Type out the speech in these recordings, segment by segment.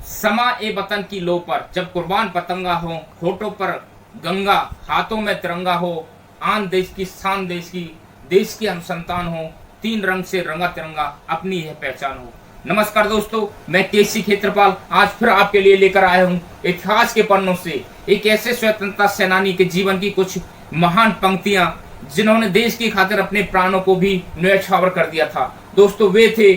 समा ए वतन की लो पर जब कुर्बान पतंगा हो, होठों पर गंगा, हाथों में तिरंगा हो, आन देश की शान देश की हम संतान हो, तीन रंग से रंगा तिरंगा अपनी यह पहचान हो। नमस्कार दोस्तों, मैं केसी क्षेत्रपाल आज फिर आपके लिए लेकर आया हूँ इतिहास के पन्नों से एक ऐसे स्वतंत्रता सेनानी के जीवन की कुछ महान पंक्तियां जिन्होंने देश की खातिर अपने प्राणों को भी न्यौछावर कर दिया था। दोस्तों, वे थे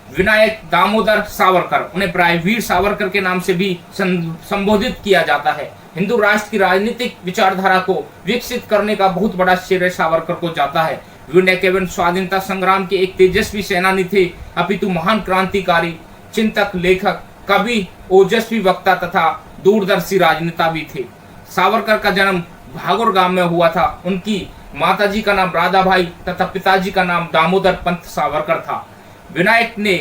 विनायक दामोदर सावरकर। उन्हें प्राय वीर सावरकर के नाम से भी संबोधित किया जाता है। हिंदू राष्ट्र की राजनीतिक विचारधारा को विकसित करने का बहुत बड़ा श्रेय सावरकर को जाता है। वे न केवल स्वाधीनता संग्राम के एक तेजस्वी सेनानी थे, अपितु महान क्रांतिकारी, चिंतक, लेखक, कवि, ओजस्वी वक्ता तथा दूरदर्शी राजनेता भी थे। सावरकर का जन्म भागोर गांव में हुआ था। उनकी माताजी का नाम राधाबाई तथा पिताजी का नाम दामोदर पंत सावरकर था। विनायक ने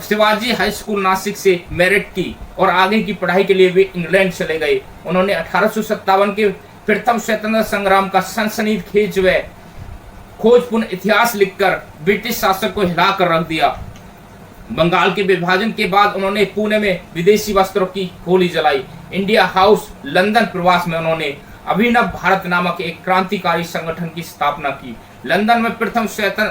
शिवाजी हाई स्कूल नासिक से मेरिट की और आगे की पढ़ाई के लिए वे इंग्लैंड चले गए। उन्होंने 1857 के प्रथम स्वतंत्रता संग्राम का सनसनीखेज व खोजपूर्ण इतिहास लिखकर ब्रिटिश शासक को हिलाकर रख दिया। बंगाल के विभाजन के बाद उन्होंने पुणे में विदेशी वस्त्रों की होली जलाई। इंडिया हाउस लंदन प्रवास में उन्होंने अभिनव भारत नामक एक क्रांतिकारी संगठन की स्थापना की। लंदन में प्रथम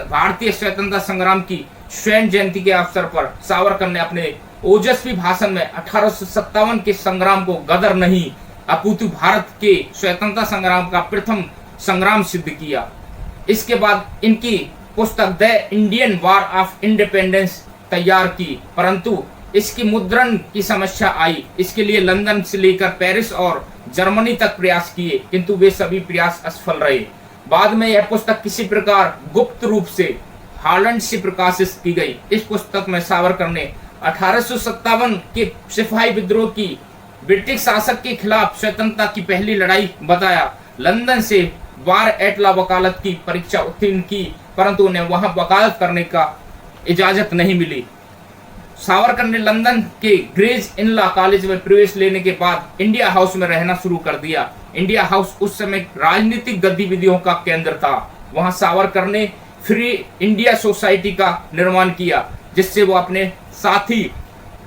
भारतीय स्वतंत्रता संग्राम की स्वर्ण जयंती के अवसर पर सावरकर ने अपने ओजस्वी भाषण में 1857 के संग्राम को गदर नहीं अपितु भारत के स्वतंत्रता संग्राम का प्रथम संग्राम सिद्ध किया। इसके बाद इनकी पुस्तक the Indian war of independence तैयार की, परंतु इसकी मुद्रण की समस्या आई। इसके लिए लंदन से लेकर पेरिस और जर्मनी तक प्रयास किए, किंतु वे सभी प्रयास असफल रहे। बाद में यह पुस्तक किसी प्रकार गुप्त रूप से हॉलैंड से प्रकाशित की गई। इस पुस्तक में सावरकर ने 1857 के सिपाही विद्रोह की ब्रिटिश शासक के खिलाफ स्वतंत्रता की पहली लड़ाई बताया। लंदन से बार एटला वकालत की परीक्षा उत्तीर्ण की, परंतु उन्हें वहां वकालत करने का इजाजत नहीं मिली। सावरकर ने लंदन के ग्रेज इन लॉ कॉलेज में प्रवेश लेने के बाद इंडिया हाउस में रहना शुरू कर दिया। इंडिया हाउस उस समय राजनीतिक गतिविधियों का केंद्र था। वहां सावरकर ने फ्री इंडिया सोसाइटी का निर्माण किया, जिससे वो अपने साथी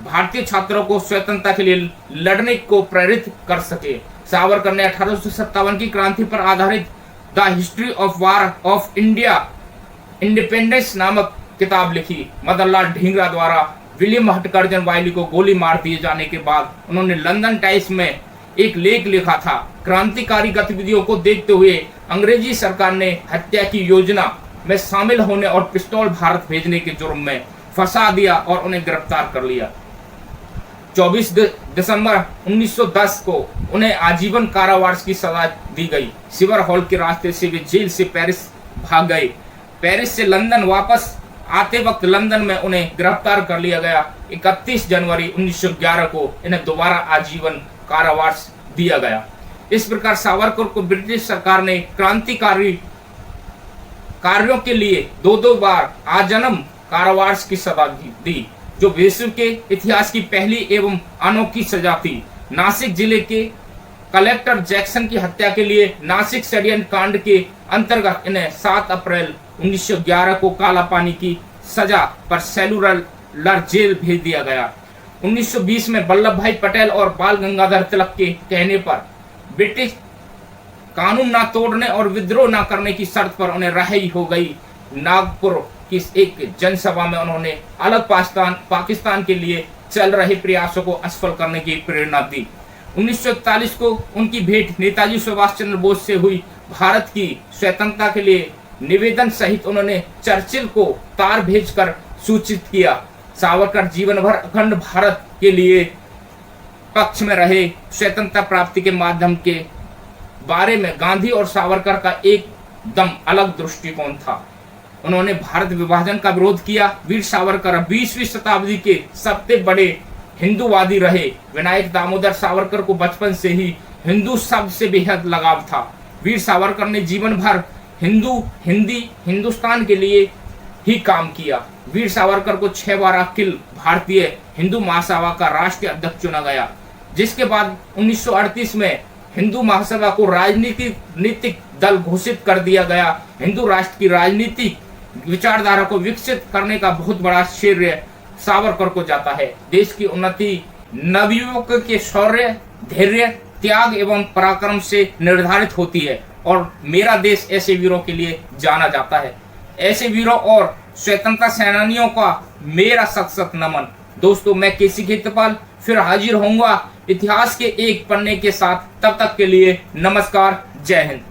भारतीय छात्रों को स्वतंत्रता के लिए लड़ने को प्रेरित कर सके। सावरकर ने 1857 की क्रांति पर आधारित the history of war of India independence नामक किताब लिखी। मदनलाल ढींगरा द्वारा विलियम हटकरजन वायली को गोली मार दिए जाने के बाद उन्होंने लंदन टाइम्स में एक लेख लिखा था। क्रांतिकारी गतिविधियों को देखते हुए अंग्रेजी सरकार ने हत्या की योजना में शामिल होने और पिस्तौल भारत भेजने के जुर्म में फंसा दिया और उन्हें गिरफ्तार कर लिया। 24 दिसंबर 1910 को उन्हें आजीवन कारावास की सजा दी गई। सिवर हॉल के रास्ते से वे जेल से पेरिस भाग गए। पेरिस से लंदन वापस आते वक्त लंदन में उन्हें गिरफ्तार कर लिया गया। 31 जनवरी 1911 को इन्हें दोबारा आजीवन कारावास दिया गया। इस प्रकार सावरकर को ब्रिटिश सरकार ने क्रांतिकारी कार्यों के लिए दो बार आजीवन कारावास की सजा दी, जो विश्व के इतिहास की पहली एवं अनोखी सजा थी। नासिक जिले के कलेक्टर जैक्सन की हत्या के लिए नासिक षड्यंत्र कांड के अंतर्गत इन्हें 7 अप्रैल 1911 को काला पानी की सजा पर सेलुलर जेल भेज दिया गया। 1920 में वल्लभ भाई पटेल और बाल गंगाधर तिलक के कहने पर ब्रिटिश कानून न तोड़ने और विद्रोह न करने की शर्त पर उन्हें रिहाई हो गई। नागपुर की एक जनसभा में उन्होंने अलग पाकिस्तान के लिए चल रहे प्रयासों को असफल करने की प्रेरणा दी। 1941 को उनकी भेंट नेताजी सुभाष चंद्र बोस से हुई। भारत की स्वतंत्रता के लिए निवेदन सहित उन्होंने चर्चिल को तार भेजकर सूचित किया। सावरकर जीवन भर अखंड भारत के लिए पक्ष में रहे। स्वतंत्रता प्राप्ति के माध्यम के बारे में गांधी और सावरकर का एकदम अलग दृष्टिकोण था। उन्होंने भारत विभाजन का विरोध किया। वीर सावरकर 20वीं शताब्दी के सबसे बड़े हिंदूवादी रहे। विनायक दामोदर सावरकर को बचपन से ही हिंदू शब्द से बेहद लगाव था। वीर सावरकर ने जीवन भर हिंदुस्तान के लिए ही काम किया। वीर सावरकर को 6 बार अखिल भारतीय हिंदू महासभा का राष्ट्रीय अध्यक्ष चुना गया, जिसके बाद 1938 में हिंदू महासभा को राजनीतिक दल घोषित कर दिया गया। हिंदू राष्ट्र की राजनीतिक विचारधारा को विकसित करने का बहुत बड़ा श्रेय सावरकर को जाता है। देश की उन्नति नवयुवक के शौर्य, धैर्य, त्याग एवं पराक्रम से निर्धारित होती है और मेरा देश ऐसे वीरों के लिए जाना जाता है। ऐसे वीरों और स्वतंत्रता सेनानियों का मेरा सत सत नमन। दोस्तों, मैं केसी खेत्रपाल फिर हाजिर होऊंगा इतिहास के एक पन्ने के साथ। तब तक के लिए नमस्कार, जय हिंद।